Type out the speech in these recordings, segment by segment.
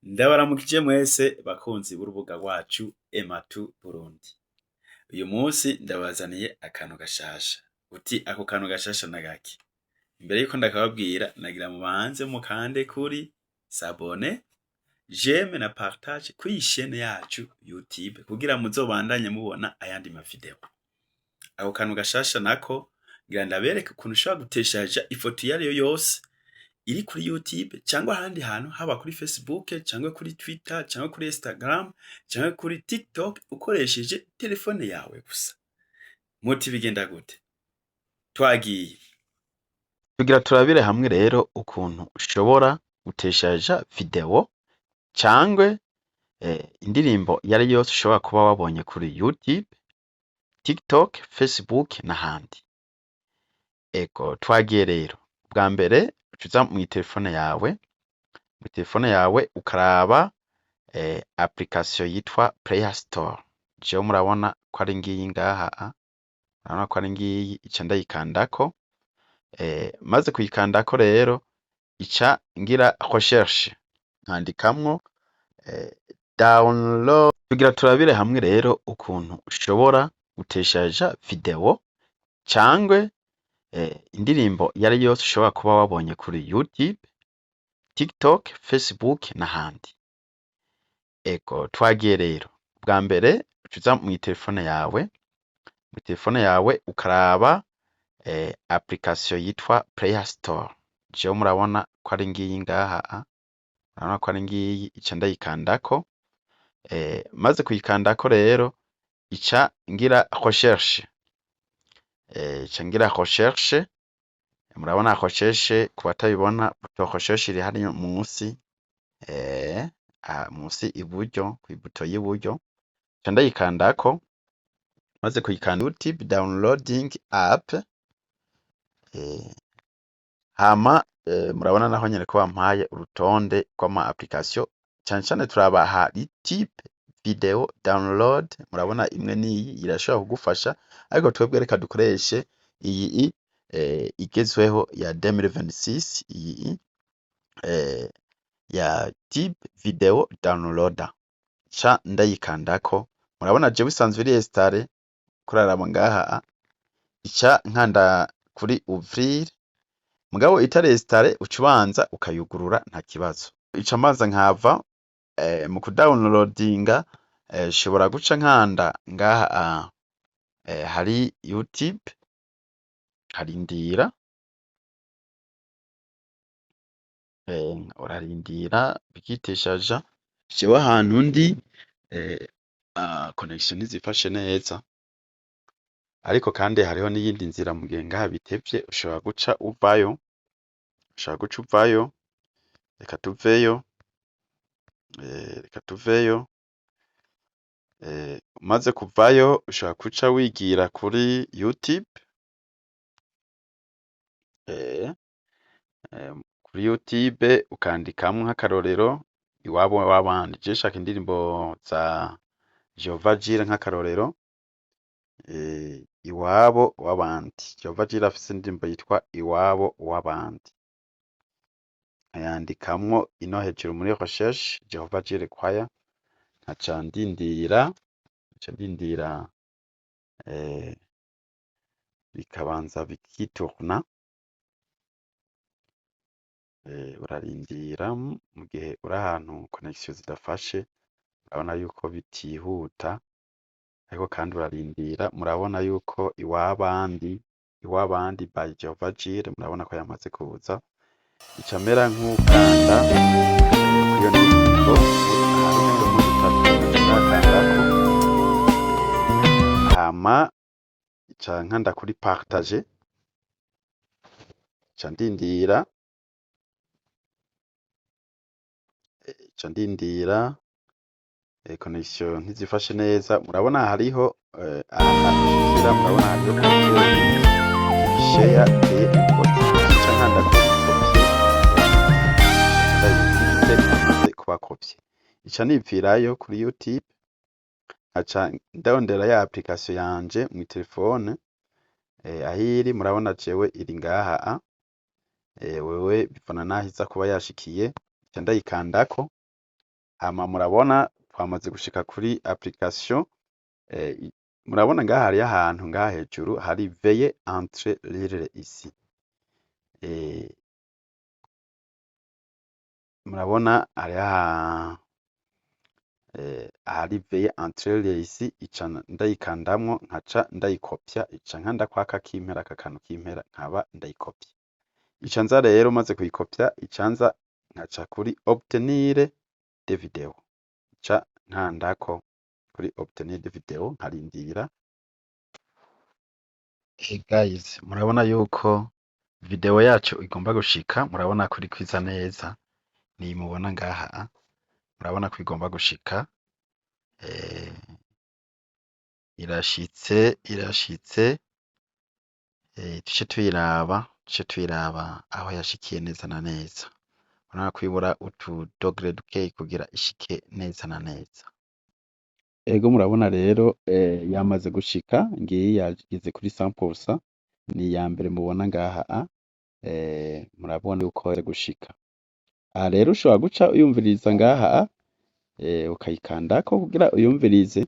Ndabaramukije mwese bakunzi b'urubuga rwacu Ematu Burundi. Uyu munsi ndabazaniye akantu gashasha. Uti ako kantu gashasha nagaki? Imbere yuko ndakababwira nagira mubanze mukande kuri s'abonner, j'aime na partage kuri chaîne yacu YouTube kugira muzobandanye mubona ayandi ma video. Ako kantu gashasha nako ngira ndabereke ukuntu ushobora guteshaja ifoto iyo ariyo yose iri kuri YouTube cyangwa ahandi hantu haba kuri Facebook cyangwa kuri Twitter cyangwa kuri Instagram cyangwa kuri TikTok ukoresheje telefone yawe gusa. Muti bigenda gute? Twagiye. Tugira turabire hamwe rero ukuntu ushobora guteshaja video cangwe indirimbo yari yose ushobora kuba wabonye kuri YouTube, TikTok, Facebook n'ahandi. Ego twagiye rero. Bwa mbere ucuza mu telefone yawe ukaraba application yitwa Play Store. Jewe murabona ko ari ngiyi ngaha, urabona ko ari ngiyi ica ndayikandako. Maze kuyikandako rero ica ngira recherche nkandikamwo download. Tugira turabire hamwe rero ukuntu ushobora guteshaja video cangwe indirimbo yari yose ushobora kuba wabonye kuri YouTube, TikTok, Facebook n'ahandi. Ego twagiye rero. Bwa mbere ucuza mu telefone yawe ukaraba application yitwa Play Store. Jewe murabona ko ari ngiyi ngaha, urabona ko ari ngiyi ica ndayikandako. Maze kuyikandako rero ica ngira recherche. Ica ngira recherche, murabona recherche ku batabibona recherche iri hano munsi, munsi iburyo kw'ibuto y'iburyo. Ica ndayikandako. Maze kuyikanda YouTube downloading app. Hama murabona naho nyene ko bampaye urutonde rw'ama application cane cane turaba hari type video download. Murabona imwe niyi irashobora kugufasha, ariko twebwe reka dukoreshe iyi igezweho ya 2026, iyi ya type video downloader. Ca ndayikandako. Murabona je bisanzwe iri installe kuraraba ngaha. Ica nkanda kuri ouvrir. Mugabo itari installe ucubanza ukayugurura nta kibazo. Ica mbanza nkava mu kudownloadinga, shobora guca nkanda ngaha hari YouTube, harindira, urarindira bikiteshaja. Jewe ahantu ndi connection ntizifashe neza, ariko kandi hariho n'iyindi nzira mu gihe ngaha bitevye ushobora guca uvayo. Reka tuveyo. Umaze kuvayo ushobora guca wigira kuri YouTube. Kuri YouTube ukandikamwo nk'akarorero iwabo w'abandi. Je shaka indirimbo za Jehova Jire nk'akarorero. Iwabo w'abandi. Jehova Jire afise indirimbo yitwa iwabo w'abandi. Ayandikamwo ino hejuru muri recherche Jehova Jire choir. Nkaca ndindira bikabanza bikiturna. Urarindira mu gihe uri ahantu connection zidafashe, urabona yuko bitihuta, ariko kandi urarindira. Murabona yuko iwabandi by Jehova Jire, murabona ko yamaze kuza. Ica mera nk'ukanda kuyo ndirimbo hama ica nkanda kuri partage. Ica ndindira connection ntizifashe neza. Murabona hariho murabona hariho share ica nkanda kuba copy. Ica nivirayo kuri YouTube, aca ndondera ya application yanje mu telefone ahiri. Murabona jewe iri ngaha, wewe bivana naho iza kuba yashikiye. Ica ndayikandako. hama murabona twamaze gushika kuri application murabona ngaha hariyo ahantu ngaha hejuru hari veye entre lire ici murabona hariho ahari veye entre lire ici ica ndayikandamwo nkaca ndayikopya ica nkanda kwaka kimpera aka kantu kimpera nkaba ndayikopya ica nza rero maze kuyikopya ica nza nkaca kuri obtenir de video ica nkandako kuri obtenir de video nkarindira. Hey guys, murabona yuko video yacu igomba gushika, murabona kuri kwiza neza ni mubona ngaha, murabona ko igomba gushika irashitse tuce tuyiraba aho yashikiye neza na neza, murabona ko ibura utu dogere dukeyi kugira ishike neza na neza. Ego murabona rero yamaze gushika ngiyi yageze kuri 100%, ni iya mbere mubona ngaha murabona yuko ari gushika. Aha rero ushobora guca uyumviriza ngaha ukayikandako kugira uyumvirize.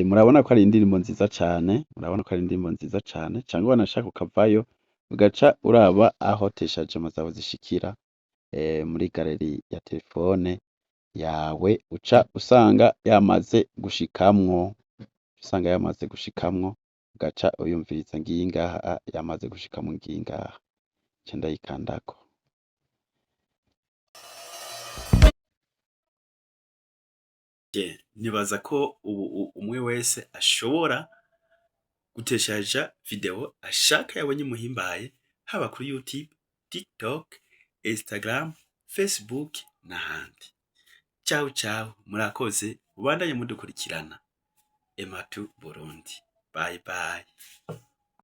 Murabona ko ari indirimbo nziza cane, murabona ko ari indirimbo nziza cane, canke wanashaka ukavayo ugaca uraba aho teshajema zawe zishikira muri galeri ya telefone yawe uca usanga yamaze gushikamwo, ugaca uyumviriza ngiyi ngaha yamaze gushikamwo ngiyi ngaha, nca ndayikandako. Nibaza ko ubu umwe wese ashobora guteshaja video ashaka yabonye muhimbaye, haba kuri YouTube, TikTok, Instagram, Facebook n'ahandi. Ciao ciao, murakoze mubandanye mudukurikirana. Ematu Burundi. Bye bye.